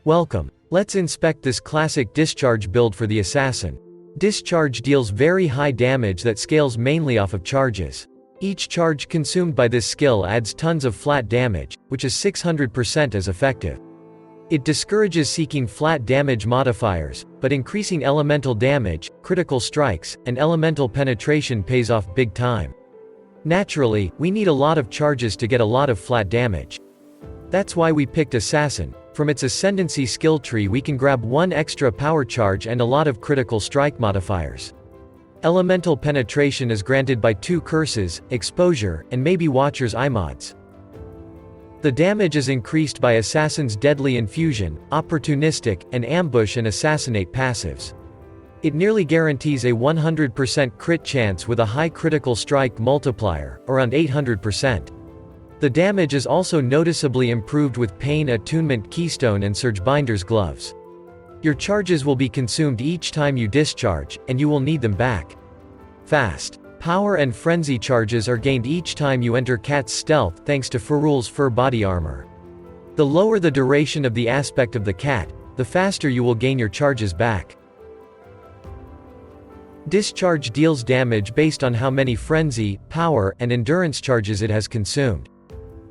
Welcome. Let's inspect this classic discharge build for the assassin. Discharge deals very high damage that scales mainly off of charges. Each charge consumed by this skill adds tons of flat damage, which is 600% as effective. It discourages seeking flat damage modifiers, but increasing elemental damage, critical strikes, and elemental penetration pays off big time. Naturally, we need a lot of charges to get a lot of flat damage. That's why we picked Assassin. From its Ascendancy skill tree we can grab one extra power charge and a lot of critical strike modifiers. Elemental penetration is granted by 2 curses, exposure, and maybe Watcher's Eye mods. The damage is increased by Assassin's Deadly Infusion, Opportunistic, and Ambush and Assassinate passives. It nearly guarantees a 100% crit chance with a high critical strike multiplier, around 800%. The damage is also noticeably improved with Pain Attunement Keystone and Surgebinder's Gloves. Your charges will be consumed each time you discharge, and you will need them back fast. Power and Frenzy charges are gained each time you enter Cat's Stealth thanks to Ferul's Fur body armor. The lower the duration of the aspect of the cat, the faster you will gain your charges back. Discharge deals damage based on how many Frenzy, Power, and Endurance charges it has consumed.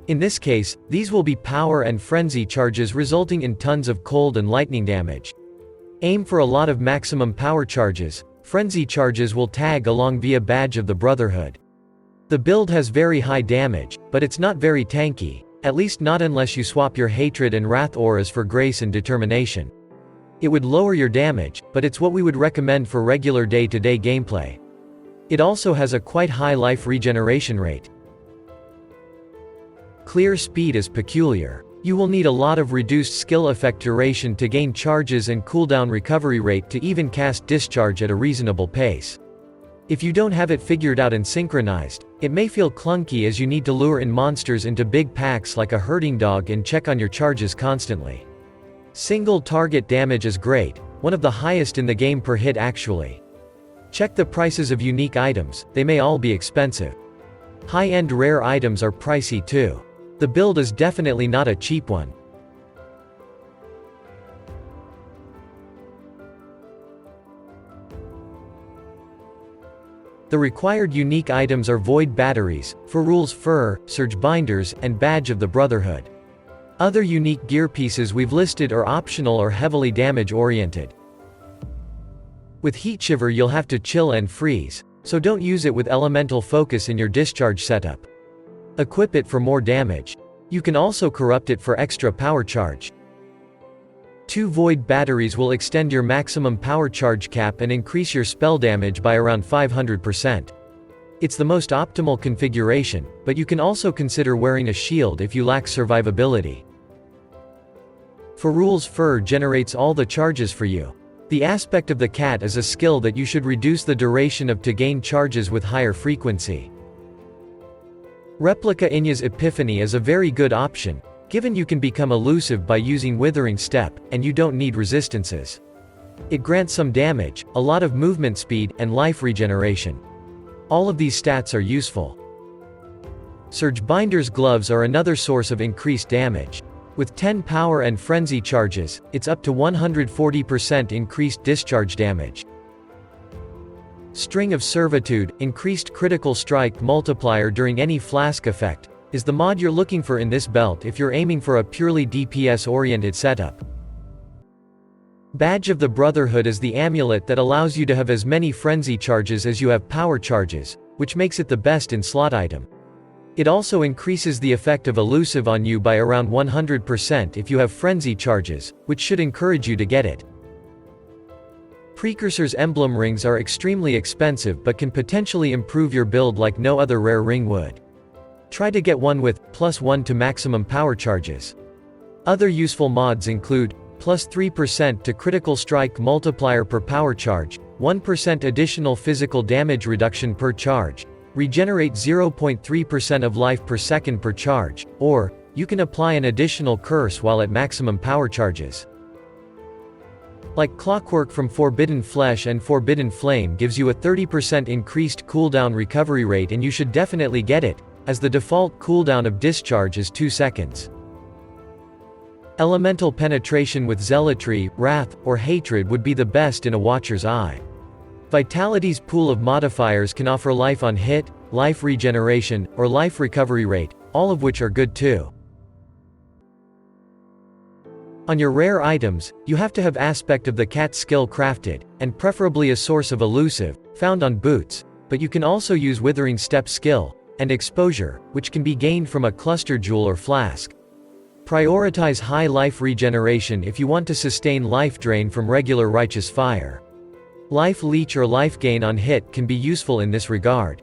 In this case, these will be Power and Frenzy charges resulting in tons of cold and lightning damage. Aim for a lot of maximum power charges. Frenzy charges will tag along via Badge of the Brotherhood. The build has very high damage, but it's not very tanky, at least not unless you swap your Hatred and Wrath auras for Grace and Determination. It would lower your damage, but it's what we would recommend for regular day-to-day gameplay. It also has a quite high life regeneration rate. Clear speed is peculiar. You will need a lot of reduced skill effect duration to gain charges and cooldown recovery rate to even cast Discharge at a reasonable pace. If you don't have it figured out and synchronized, it may feel clunky as you need to lure in monsters into big packs like a herding dog and check on your charges constantly. Single target damage is great, one of the highest in the game per hit actually. Check the prices of unique items, they may all be expensive. High-end rare items are pricey too. The build is definitely not a cheap one. The required unique items are Void Batteries, Ferul's Fur, Surgebinders, and Badge of the Brotherhood. Other unique gear pieces we've listed are optional or heavily damage-oriented. With Heat Shiver you'll have to chill and freeze, so don't use it with Elemental Focus in your discharge setup. Equip it for more damage. You can also corrupt it for extra power charge. 2 Void Batteries will extend your maximum power charge cap and increase your spell damage by around 500%. It's the most optimal configuration, but you can also consider wearing a shield if you lack survivability. Ferul's Fur generates all the charges for you. The aspect of the cat is a skill that you should reduce the duration of to gain charges with higher frequency. Replica Inya's Epiphany is a very good option, given you can become elusive by using Withering Step, and you don't need resistances. It grants some damage, a lot of movement speed, and life regeneration. All of these stats are useful. Surgebinder's Gloves are another source of increased damage. With 10 power and frenzy charges, it's up to 140% increased discharge damage. String of Servitude, increased critical strike multiplier during any flask effect, is the mod you're looking for in this belt if you're aiming for a purely DPS-oriented setup. Badge of the Brotherhood is the amulet that allows you to have as many frenzy charges as you have power charges, which makes it the best in slot item. It also increases the effect of elusive on you by around 100% if you have frenzy charges, which should encourage you to get it. Precursor's Emblem Rings are extremely expensive but can potentially improve your build like no other rare ring would. Try to get one with +1 to maximum power charges. Other useful mods include +3% to critical strike multiplier per power charge, 1% additional physical damage reduction per charge, regenerate 0.3% of life per second per charge, or you can apply an additional curse while at maximum power charges. Like clockwork from Forbidden Flesh and Forbidden Flame gives you a 30% increased cooldown recovery rate, and you should definitely get it, as the default cooldown of discharge is 2 seconds. Elemental penetration with zealotry, wrath, or hatred would be the best in a Watcher's Eye. Vitality's pool of modifiers can offer life on hit, life regeneration, or life recovery rate, all of which are good too. On your rare items, you have to have Aspect of the Cat skill crafted, and preferably a source of elusive, found on boots, but you can also use Withering Step skill, and exposure, which can be gained from a cluster jewel or flask. Prioritize high life regeneration if you want to sustain life drain from regular righteous fire. Life leech or life gain on hit can be useful in this regard.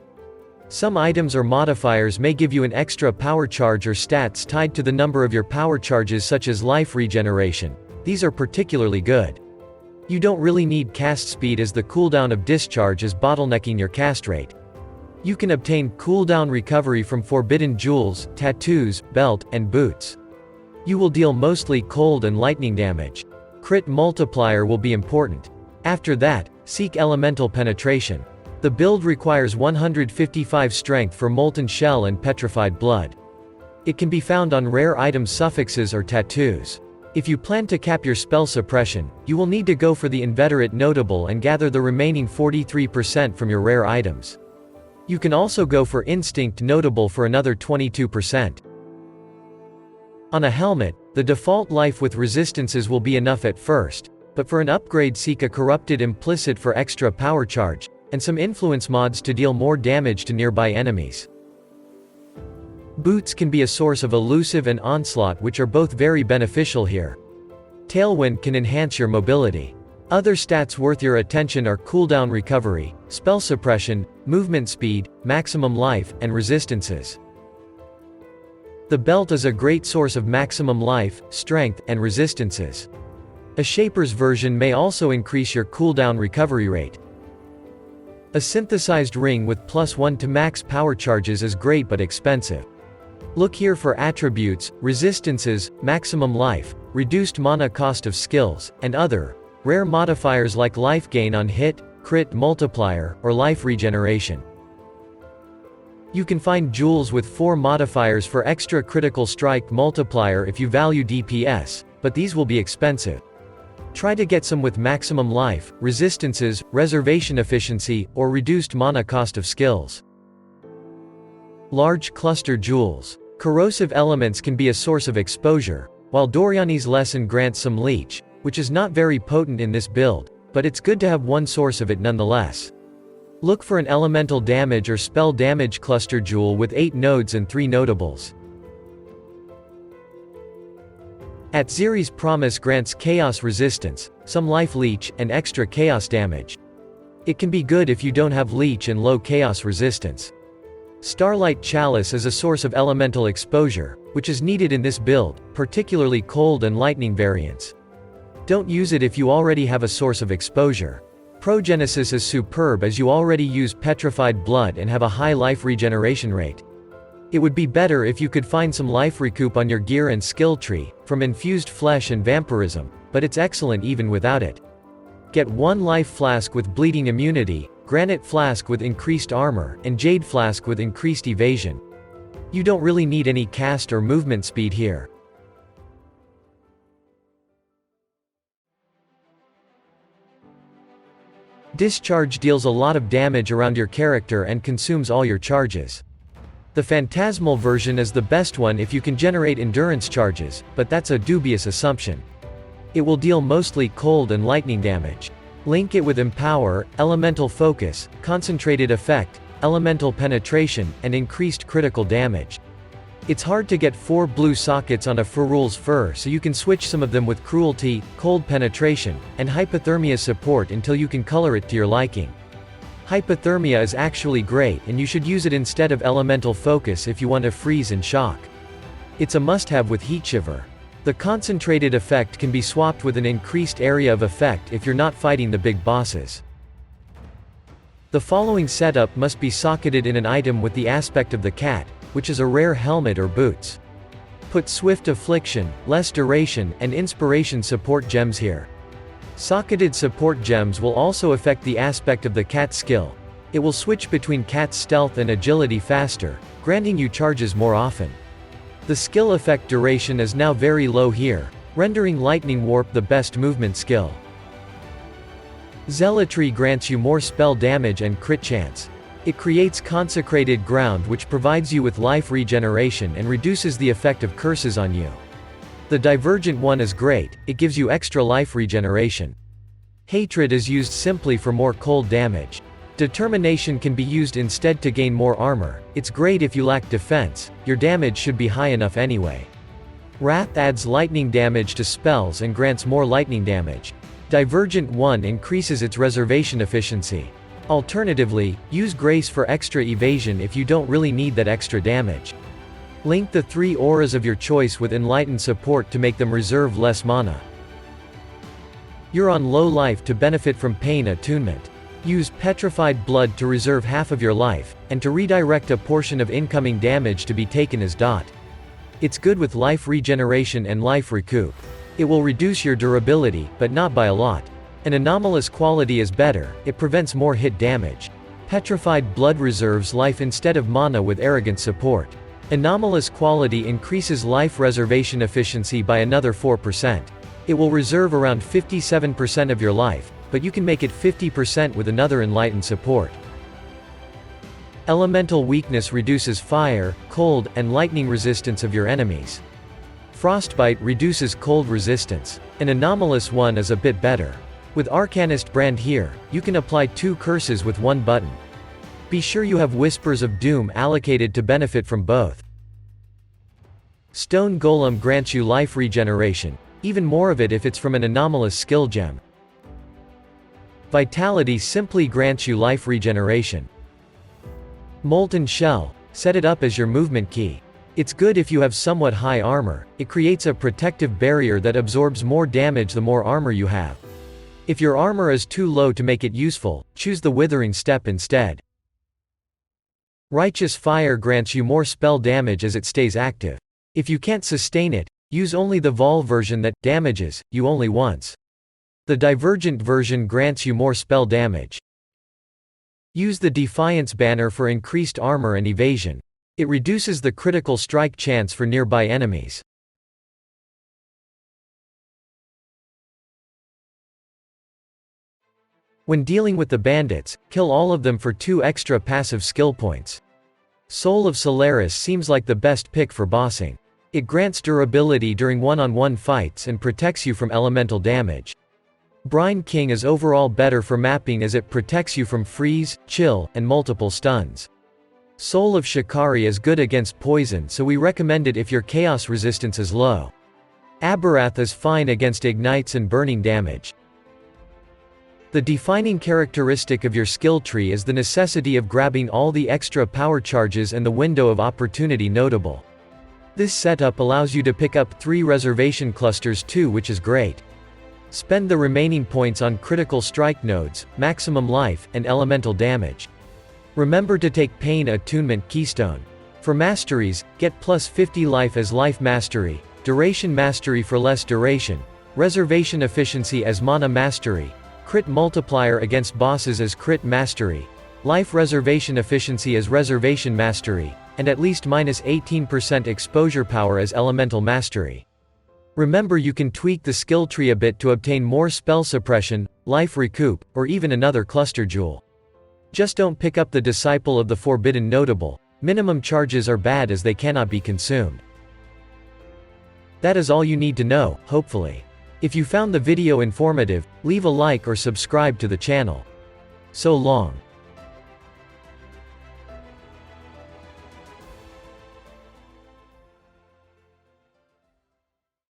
Some items or modifiers may give you an extra power charge or stats tied to the number of your power charges, such as life regeneration. These are particularly good. You don't really need cast speed, as the cooldown of discharge is bottlenecking your cast rate. You can obtain cooldown recovery from forbidden jewels, tattoos, belt, and boots. You will deal mostly cold and lightning damage. Crit multiplier will be important. After that, seek elemental penetration. The build requires 155 strength for molten shell and petrified blood. It can be found on rare item suffixes or tattoos. If you plan to cap your spell suppression, you will need to go for the inveterate notable and gather the remaining 43% from your rare items. You can also go for instinct notable for another 22%. On a helmet, the default life with resistances will be enough at first, but for an upgrade seek a corrupted implicit for extra power charge, and some influence mods to deal more damage to nearby enemies. Boots can be a source of elusive and onslaught, which are both very beneficial here. Tailwind can enhance your mobility. Other stats worth your attention are cooldown recovery, spell suppression, movement speed, maximum life, and resistances. The belt is a great source of maximum life, strength, and resistances. A Shaper's version may also increase your cooldown recovery rate. A synthesized ring with +1 to max power charges is great but expensive. Look here for attributes, resistances, maximum life, reduced mana cost of skills, and other rare modifiers like life gain on hit, crit multiplier, or life regeneration. You can find jewels with 4 modifiers for extra critical strike multiplier if you value DPS, but these will be expensive. Try to get some with maximum life, resistances, reservation efficiency, or reduced mana cost of skills. Large cluster jewels. Corrosive elements can be a source of exposure, while Doriani's lesson grants some leech, which is not very potent in this build, but it's good to have one source of it nonetheless. Look for an elemental damage or spell damage cluster jewel with 8 nodes and 3 notables. Atziri's Promise grants chaos resistance, some life leech, and extra chaos damage. It can be good if you don't have leech and low chaos resistance. Starlight Chalice is a source of elemental exposure, which is needed in this build, particularly cold and lightning variants. Don't use it if you already have a source of exposure. Progenesis is superb as you already use petrified blood and have a high life regeneration rate. It would be better if you could find some life recoup on your gear and skill tree, from infused flesh and vampirism, but it's excellent even without it. Get 1 life flask with bleeding immunity, granite flask with increased armor, and jade flask with increased evasion. You don't really need any cast or movement speed here. Discharge deals a lot of damage around your character and consumes all your charges. The Phantasmal version is the best one if you can generate endurance charges, but that's a dubious assumption. It will deal mostly cold and lightning damage. Link it with Empower, Elemental Focus, Concentrated Effect, Elemental Penetration, and increased critical damage. It's hard to get 4 blue sockets on a Ferul's Fur, so you can switch some of them with Cruelty, Cold Penetration, and Hypothermia support until you can color it to your liking. Hypothermia is actually great, and you should use it instead of Elemental Focus if you want to freeze and shock. It's a must-have with Heatshiver. The concentrated effect can be swapped with an increased area of effect if you're not fighting the big bosses. The following setup must be socketed in an item with the aspect of the cat, which is a rare helmet or boots. Put Swift Affliction, Less Duration, and Inspiration support gems here. Socketed support gems will also affect the aspect of the cat skill. It will switch between cat's stealth and agility faster, granting you charges more often. The skill effect duration is now very low here, rendering Lightning Warp the best movement skill. Zealotry grants you more spell damage and crit chance. It creates consecrated ground which provides you with life regeneration and reduces the effect of curses on you. The Divergent one is great, it gives you extra life regeneration. Hatred is used simply for more cold damage. Determination can be used instead to gain more armor. It's great if you lack defense, your damage should be high enough anyway. Wrath adds lightning damage to spells and grants more lightning damage. Divergent 1 increases its reservation efficiency. Alternatively, use Grace for extra evasion if you don't really need that extra damage. Link the 3 auras of your choice with Enlightened support to make them reserve less mana. You're on low life to benefit from Pain Attunement. Use Petrified Blood to reserve half of your life, and to redirect a portion of incoming damage to be taken as dot. It's good with life regeneration and life recoup. It will reduce your durability, but not by a lot. An anomalous quality is better, it prevents more hit damage. Petrified Blood reserves life instead of mana with Arrogant support. Anomalous quality increases life reservation efficiency by another 4%. It will reserve around 57% of your life, but you can make it 50% with another Enlightened support. Elemental weakness reduces fire, cold, and lightning resistance of your enemies. Frostbite reduces cold resistance. An anomalous one is a bit better. With Arcanist brand here, you can apply 2 curses with 1 button. Be sure you have Whispers of Doom allocated to benefit from both. Stone Golem grants you life regeneration, even more of it if it's from an anomalous skill gem. Vitality simply grants you life regeneration. Molten Shell, set it up as your movement key. It's good if you have somewhat high armor, it creates a protective barrier that absorbs more damage the more armor you have. If your armor is too low to make it useful, choose the Withering Step instead. Righteous Fire grants you more spell damage as it stays active. If you can't sustain it, use only the Vol version that damages you only once. The Divergent version grants you more spell damage. Use the Defiance banner for increased armor and evasion. It reduces the critical strike chance for nearby enemies. When dealing with the bandits, kill all of them for 2 extra passive skill points. Soul of Solaris seems like the best pick for bossing. It grants durability during one-on-one fights and protects you from elemental damage. Brine King is overall better for mapping as it protects you from freeze, chill, and multiple stuns. Soul of Shikari is good against poison, so we recommend it if your chaos resistance is low. Abarath is fine against ignites and burning damage. The defining characteristic of your skill tree is the necessity of grabbing all the extra power charges and the window of opportunity notable. This setup allows you to pick up 3 reservation clusters too, which is great. Spend the remaining points on critical strike nodes, maximum life, and elemental damage. Remember to take Pain Attunement Keystone. For masteries, get plus 50 life as Life Mastery, Duration Mastery for less duration, Reservation Efficiency as Mana Mastery, Crit Multiplier against bosses as Crit Mastery, Life Reservation Efficiency as Reservation Mastery, and at least minus 18% exposure power as Elemental Mastery. Remember, you can tweak the skill tree a bit to obtain more spell suppression, life recoup, or even another cluster jewel. Just don't pick up the Disciple of the Forbidden Notable. Minimum charges are bad as they cannot be consumed. That is all you need to know, hopefully. If you found the video informative, leave a like or subscribe to the channel. So long.